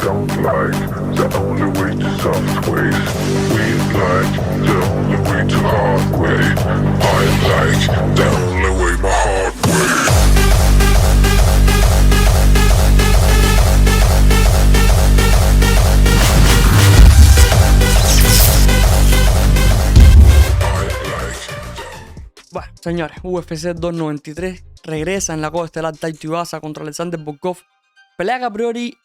don't like the only way to soft ways. We like the only way to hard way. I like the only way my heart way. Bueno, señores, UFC 293 regresa en la coestelar Taito Iwasa contra Alexander Volkov. Pelea que a priori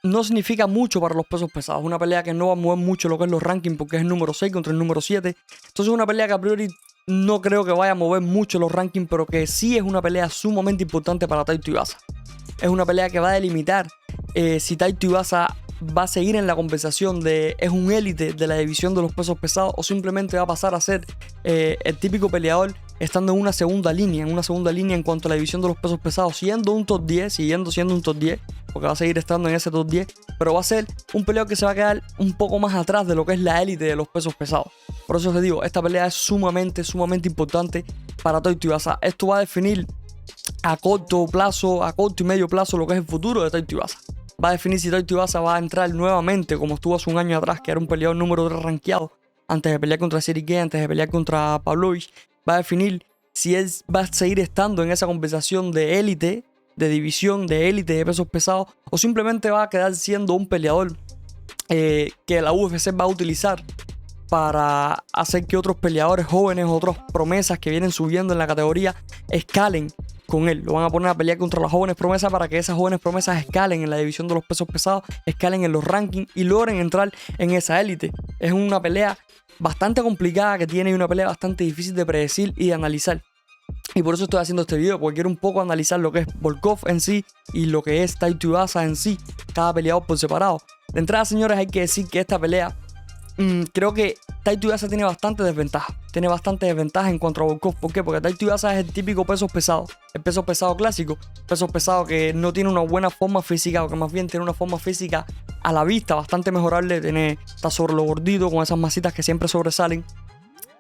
no significa mucho para los pesos pesados. Una pelea que no va a mover mucho lo que es los rankings porque es el número 6 contra el número 7. Entonces una pelea que a priori no creo que vaya a mover mucho los rankings, pero que sí es una pelea sumamente importante para Taito Iwasa. Es una pelea que va a delimitar si Taito Iwasa va a seguir en la conversación de es un élite de la división de los pesos pesados o simplemente va a pasar a ser el típico peleador estando en una segunda línea en cuanto a la división de los pesos pesados, siendo un top 10, siendo un top 10, porque va a seguir estando en ese top 10, pero va a ser un peleador que se va a quedar un poco más atrás de lo que es la élite de los pesos pesados. Por eso os digo, esta pelea es sumamente importante para Taito Iwasa. Esto va a definir a corto y medio plazo lo que es el futuro de Taito Iwasa. Va a definir si Taito Iwasa va a entrar nuevamente como estuvo hace un año atrás, que era un peleador número 3 rankeado, antes de pelear contra Cyril Gane, antes de pelear contra Pavlovich. Va a definir si él va a seguir estando en esa conversación de élite, de división, de élite de pesos pesados, o simplemente va a quedar siendo un peleador que la UFC va a utilizar para hacer que otros peleadores jóvenes, otras promesas que vienen subiendo en la categoría, escalen con él. Lo van a poner a pelear contra las jóvenes promesas para que esas jóvenes promesas escalen en la división de los pesos pesados, escalen en los rankings y logren entrar en esa élite. Es una pelea bastante complicada que tiene y una pelea bastante difícil de predecir y de analizar. Y por eso estoy haciendo este video, porque quiero un poco analizar lo que es Volkov en sí y lo que es Taito Iwasa en sí, cada peleador por separado. De entrada, señores, hay que decir que esta pelea creo que Taito Iwasa tiene bastante desventaja. Tiene bastante desventaja en contra de Volkov. ¿Por qué? Porque Taito Iwasa es el típico peso pesado. El peso pesado clásico. Peso pesado que no tiene una buena forma física, o que más bien tiene una forma física a la vista bastante mejorable. Está sobre lo gordito, con esas masitas que siempre sobresalen.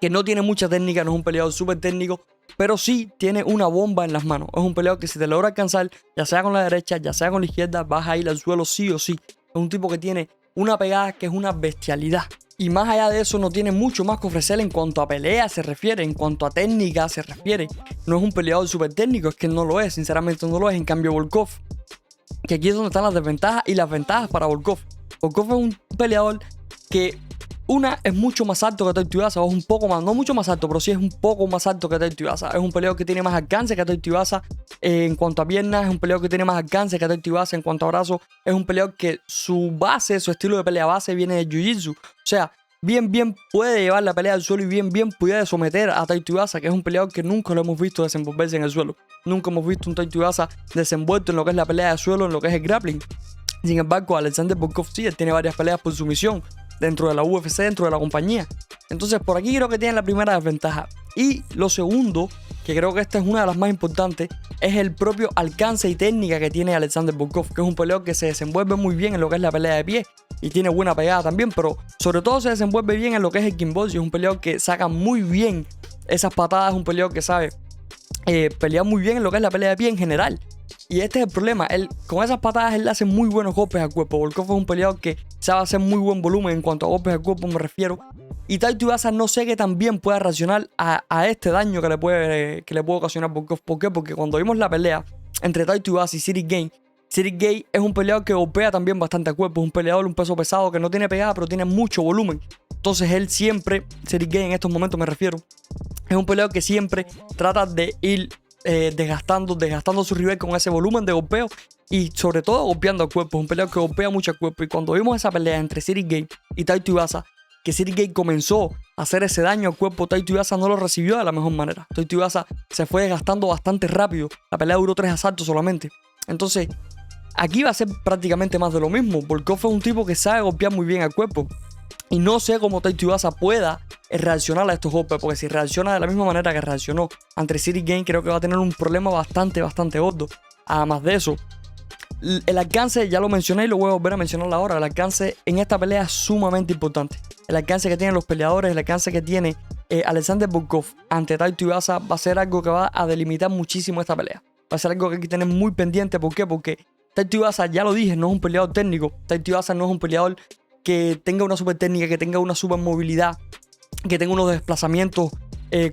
Que no tiene mucha técnica, no es un peleador súper técnico, pero sí tiene una bomba en las manos. Es un peleador que si te logra alcanzar, ya sea con la derecha, ya sea con la izquierda, vas a ir al suelo sí o sí. Es un tipo que tiene una pegada que es una bestialidad. Y más allá de eso no tiene mucho más que ofrecer en cuanto a pelea se refiere, en cuanto a técnica se refiere. No es un peleador súper técnico, es que no lo es, sinceramente no lo es. En cambio Volkov, que aquí es donde están las desventajas y las ventajas para Volkov. Volkov es un peleador que es mucho más alto que Taito Iwasa, o es un poco más, no mucho más alto, pero sí es un poco más alto que Taito Iwasa. Es un peleador que tiene más alcance que Taito Iwasa en cuanto a piernas, es un peleador que tiene más alcance que Taito Iwasa en cuanto a brazos, es un peleador que su base, su estilo de pelea base viene de Jiu-Jitsu. O sea, bien puede llevar la pelea al suelo y bien puede someter a Taito Iwasa, que es un peleador que nunca lo hemos visto desenvolverse en el suelo. Nunca hemos visto un Taito Iwasa desenvuelto en lo que es la pelea de suelo, en lo que es el grappling. Sin embargo, Alexander Volkov sí, él tiene varias peleas por sumisión dentro de la UFC, dentro de la compañía. Entonces por aquí creo que tiene la primera desventaja. Y lo segundo, que creo que esta es una de las más importantes, es el propio alcance y técnica que tiene Alexander Volkov, que es un peleador que se desenvuelve muy bien en lo que es la pelea de pie y tiene buena pegada también, pero sobre todo se desenvuelve bien en lo que es el kickboxing. Es un peleador que saca muy bien esas patadas, es un peleador que sabe pelear muy bien en lo que es la pelea de pie en general. Y este es el problema, él con esas patadas él le hace muy buenos golpes al cuerpo. Volkov es un peleador que sabe hacer muy buen volumen en cuanto a golpes al cuerpo me refiero. Y Taito Iwasa no sé qué tan bien pueda reaccionar a este daño que le puede ocasionar Volkov. ¿Por qué? Porque cuando vimos la pelea entre Taito Iwasa y Cyril Gane es un peleador que golpea también bastante al cuerpo. Es un peleador, un peso pesado que no tiene pegada pero tiene mucho volumen. Entonces él siempre, Cyril Gane en estos momentos me refiero, es un peleador que siempre trata de ir desgastando su rival con ese volumen de golpeo y sobre todo golpeando al cuerpo. Es un peleador que golpea mucho al cuerpo. Y cuando vimos esa pelea entre Cyril Gane y Taito Iwasa, que Cyril Gane comenzó a hacer ese daño al cuerpo, Taito Iwasa no lo recibió de la mejor manera. Taito Iwasa se fue desgastando bastante rápido. La pelea duró 3 asaltos solamente. Entonces aquí va a ser prácticamente más de lo mismo. Volkov es un tipo que sabe golpear muy bien al cuerpo. Y no sé cómo Taito Iwasa pueda reaccionar a estos golpes, porque si reacciona de la misma manera que reaccionó ante Cyril Gane, creo que va a tener un problema bastante gordo. Además de eso, el alcance, ya lo mencioné y lo voy a volver a mencionar ahora. El alcance en esta pelea es sumamente importante. El alcance que tienen los peleadores, el alcance que tiene Alexander Volkov ante Taito Iwasa va a ser algo que va a delimitar muchísimo esta pelea. Va a ser algo que hay que tener muy pendiente. ¿Por qué? Porque Tai Tuivasa, ya lo dije, no es un peleador técnico. Tai Tuivasa no es un peleador que tenga una super técnica, que tenga una super movilidad, que tenga unos desplazamientos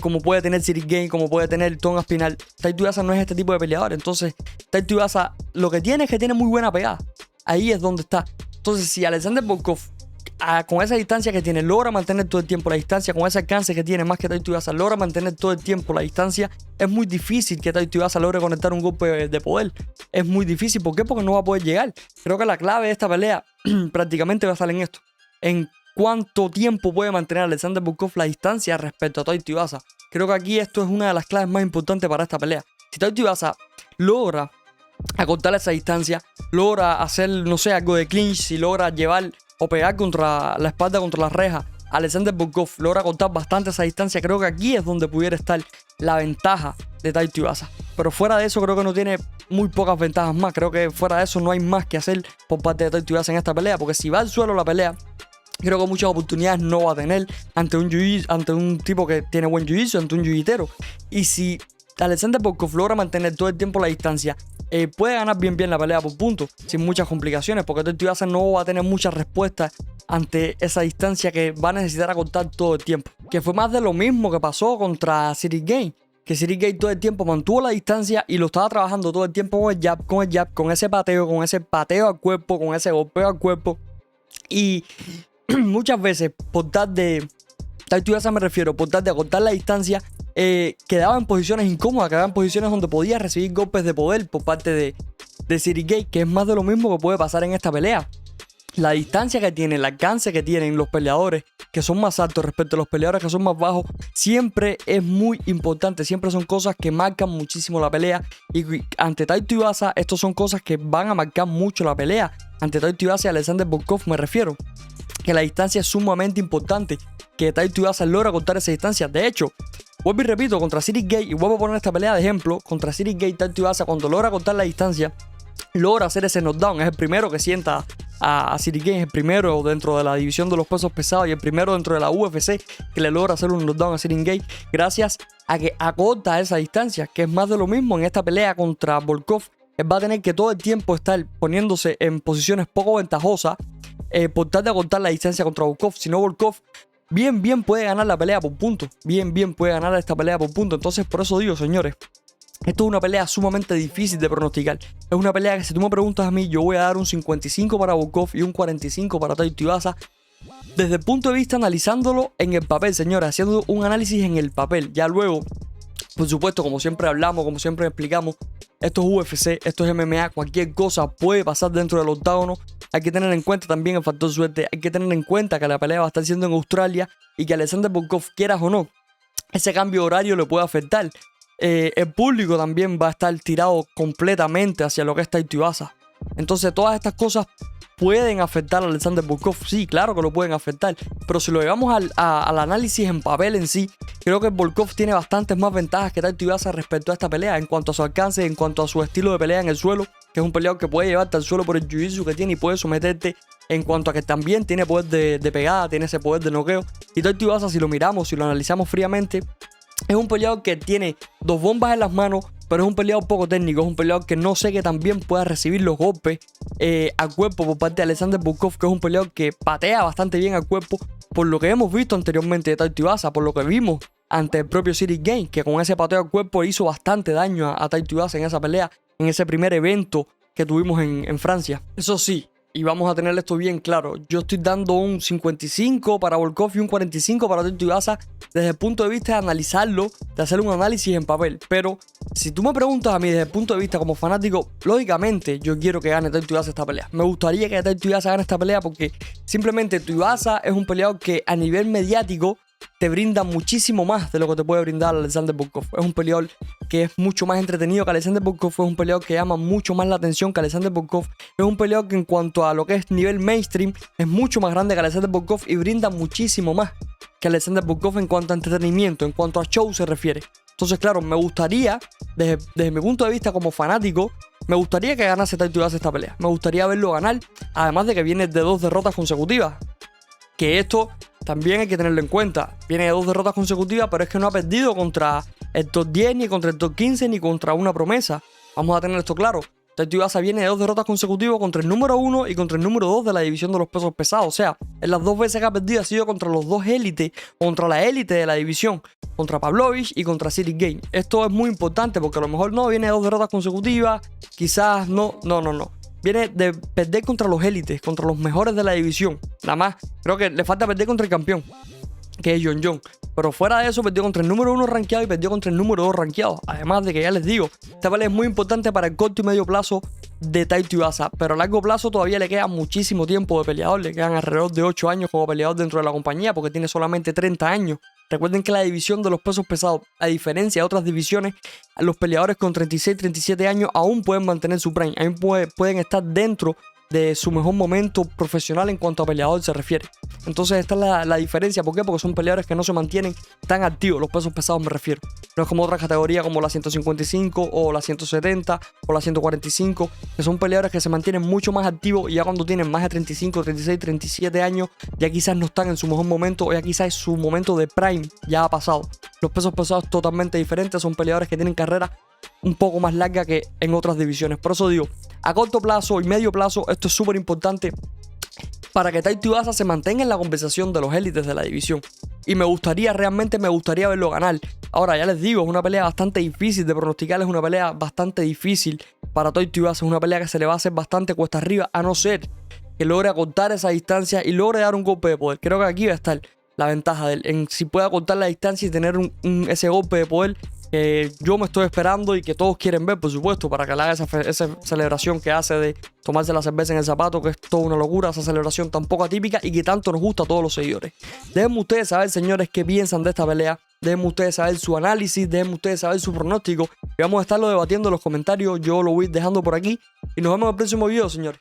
como puede tener Cyril Gane, como puede tener Tom Aspinall. Tai Tuivasa no es este tipo de peleador. Entonces, Tai Tuivasa lo que tiene es que tiene muy buena pegada. Ahí es donde está. Entonces, si Alexander Volkov, con esa distancia que tiene, logra mantener todo el tiempo la distancia, con ese alcance que tiene más que Tai Tuivasa, logra mantener todo el tiempo la distancia, es muy difícil que Tai Tuivasa logre conectar un golpe de poder. Es muy difícil. ¿Por qué? Porque no va a poder llegar. Creo que la clave de esta pelea prácticamente va a estar en esto. En cuánto tiempo puede mantener Alexander Volkov la distancia respecto a Tai Tuivasa. Creo que aquí esto es una de las claves más importantes para esta pelea. Si Tai Tuivasa logra acortar esa distancia, logra hacer, no sé, algo de clinch, si logra llevar o pegar contra la espalda, contra la reja, Alexander Volkov logra cortar bastante esa distancia, creo que aquí es donde pudiera estar la ventaja de Tai Tuivasa. Pero fuera de eso creo que no tiene muy pocas ventajas más. Creo que fuera de eso no hay más que hacer por parte de Tai Tuivasa en esta pelea, porque si va al suelo la pelea, creo que muchas oportunidades no va a tener ante un tipo que tiene buen jiu-jitsu, ante un jiu-jitero. Y si Alexander Volkov logra mantener todo el tiempo la distancia, puede ganar bien la pelea por puntos, sin muchas complicaciones, porque Tai Tuivasa no va a tener muchas respuestas ante esa distancia que va a necesitar acortar todo el tiempo. Que fue más de lo mismo que pasó contra Cyril Gane, que Cyril Gane todo el tiempo mantuvo la distancia y lo estaba trabajando todo el tiempo con el jab, con ese pateo al cuerpo, con ese golpeo al cuerpo. Y muchas veces, por tal de Tai Tuivasa me refiero, por tal de acortar la distancia, quedaba en posiciones incómodas, quedaba en posiciones donde podía recibir golpes de poder por parte de Cyril Gane, que es más de lo mismo que puede pasar en esta pelea. La distancia que tiene, el alcance que tienen los peleadores que son más altos respecto a los peleadores que son más bajos, siempre es muy importante, siempre son cosas que marcan muchísimo la pelea. Y ante Tai Tuivasa, estas son cosas que van a marcar mucho la pelea. Ante Tai Tuivasa y Alexander Volkov me refiero, que la distancia es sumamente importante, que Tai Tuivasa logra cortar esa distancia. De hecho, vuelvo y repito, contra Cyril Gane, y vuelvo a poner esta pelea de ejemplo, contra Cyril Gane, Tai Tuivasa cuando logra cortar la distancia, logra hacer ese knockdown, es el primero que sienta a Cyril Gane, es el primero dentro de la división de los pesos pesados y el primero dentro de la UFC que le logra hacer un knockdown a Cyril Gane, gracias a que acorta esa distancia, que es más de lo mismo en esta pelea contra Volkov. Él va a tener que todo el tiempo estar poniéndose en posiciones poco ventajosas por tal de acortar la distancia contra Volkov. Si no, Volkov bien puede ganar la pelea por puntos, bien puede ganar esta pelea por puntos. Entonces por eso digo, señores, esto es una pelea sumamente difícil de pronosticar. Es una pelea que, si tú me preguntas a mí, yo voy a dar un 55 para Volkov y un 45 para Tai Tuivasa. Desde el punto de vista analizándolo en el papel, señores, haciendo un análisis en el papel. Ya luego, por supuesto, como siempre hablamos, como siempre explicamos, esto es UFC, esto es MMA, cualquier cosa puede pasar dentro del octágono. Hay que tener en cuenta también el factor suerte. Hay que tener en cuenta que la pelea va a estar siendo en Australia y que Alexander Volkov, quieras o no, ese cambio de horario le puede afectar. El público también va a estar tirado completamente hacia lo que es Tai Tuivasa. Entonces todas estas cosas pueden afectar a Alexander Volkov. Sí, claro que lo pueden afectar, pero si lo llevamos al análisis en papel en sí, creo que Volkov tiene bastantes más ventajas que Tai Tuivasa respecto a esta pelea, en cuanto a su alcance, en cuanto a su estilo de pelea en el suelo, que es un peleador que puede llevarte al suelo por el jiu-jitsu que tiene y puede someterte, en cuanto a que también tiene poder de pegada, tiene ese poder de noqueo. Y Tai Tuivasa, si lo miramos, si lo analizamos fríamente, es un peleador que tiene dos bombas en las manos, pero es un peleador poco técnico. Es un peleador que no sé que también pueda recibir los golpes al cuerpo por parte de Alexander Volkov, que es un peleador que patea bastante bien al cuerpo, por lo que hemos visto anteriormente de Tai Tuivasa, por lo que vimos ante el propio Cyril Gane, que con ese pateo al cuerpo hizo bastante daño a Tai Tuivasa en esa pelea, en ese primer evento que tuvimos en Francia. Eso sí, y vamos a tener esto bien claro, yo estoy dando un 55 para Volkov y un 45 para Tai Tuivasa desde el punto de vista de analizarlo, de hacer un análisis en papel. Pero si tú me preguntas a mí desde el punto de vista como fanático, lógicamente yo quiero que gane Tai Tuivasa esta pelea. Me gustaría que Tai Tuivasa gane esta pelea porque simplemente Tuivasa es un peleador que a nivel mediático te brinda muchísimo más de lo que te puede brindar Alexander Volkov. Es un peleador que es mucho más entretenido que Alexander Volkov, es un peleador que llama mucho más la atención que Alexander Volkov, es un peleador que en cuanto a lo que es nivel mainstream es mucho más grande que Alexander Volkov y brinda muchísimo más que Alexander Volkov en cuanto a entretenimiento, en cuanto a show se refiere. Entonces, claro, me gustaría, desde mi punto de vista como fanático, me gustaría que ganase Tai Tuivasa esta pelea. Me gustaría verlo ganar, además de que viene de 2 derrotas consecutivas. Que esto también hay que tenerlo en cuenta. Viene de 2 derrotas consecutivas, pero es que no ha perdido contra el top 10, ni contra el top 15, ni contra una promesa. Vamos a tener esto claro. Tai Tuivasa viene de 2 derrotas consecutivas contra el número 1 y contra el número 2 de la división de los pesos pesados. O sea, en las 2 veces que ha perdido ha sido contra los 2 élites, contra la élite de la división, contra Pavlovich y contra Cyril Gane. Esto es muy importante porque a lo mejor no viene de 2 derrotas consecutivas, quizás no. Viene de perder contra los élites, contra los mejores de la división. Nada más, creo que le falta perder contra el campeón, que es Jon Jones. Pero fuera de eso, perdió contra el número 1 rankeado y perdió contra el número 2 rankeado. Además de que ya les digo, esta pelea es muy importante para el corto y medio plazo de Tai Tuivasa. Pero a largo plazo todavía le queda muchísimo tiempo de peleador. Le quedan alrededor de 8 años como peleador dentro de la compañía porque tiene solamente 30 años. Recuerden que la división de los pesos pesados, a diferencia de otras divisiones, los peleadores con 36, 37 años aún pueden mantener su prime. Aún pueden estar dentro de su mejor momento profesional en cuanto a peleador se refiere. Entonces esta es la diferencia. ¿Por qué? Porque son peleadores que no se mantienen tan activos, los pesos pesados me refiero. No es como otra categoría como la 155 o la 170 o la 145, que son peleadores que se mantienen mucho más activos y ya cuando tienen más de 35, 36, 37 años, ya quizás no están en su mejor momento o ya quizás su momento de prime ya ha pasado. Los pesos pesados totalmente diferentes, son peleadores que tienen carreras un poco más larga que en otras divisiones. Por eso digo, a corto plazo y medio plazo esto es súper importante para que Tai Tuivasa se mantenga en la conversación de los élites de la división. Y realmente me gustaría verlo ganar. Ahora, ya les digo, es una pelea bastante difícil de pronosticar, es una pelea bastante difícil para Tai Tuivasa, es una pelea que se le va a hacer bastante cuesta arriba, a no ser que logre acortar esa distancia y logre dar un golpe de poder. Creo que aquí va a estar la ventaja de él, en si puede acortar la distancia y tener ese golpe de poder que yo me estoy esperando y que todos quieren ver, por supuesto, para que le haga esa celebración que hace de tomarse la cerveza en el zapato, que es toda una locura, esa celebración tan poco atípica y que tanto nos gusta a todos los seguidores. Déjenme ustedes saber, señores, qué piensan de esta pelea. Déjenme ustedes saber su análisis, déjenme ustedes saber su pronóstico y vamos a estarlo debatiendo en los comentarios. Yo lo voy dejando por aquí y nos vemos en el próximo video, señores.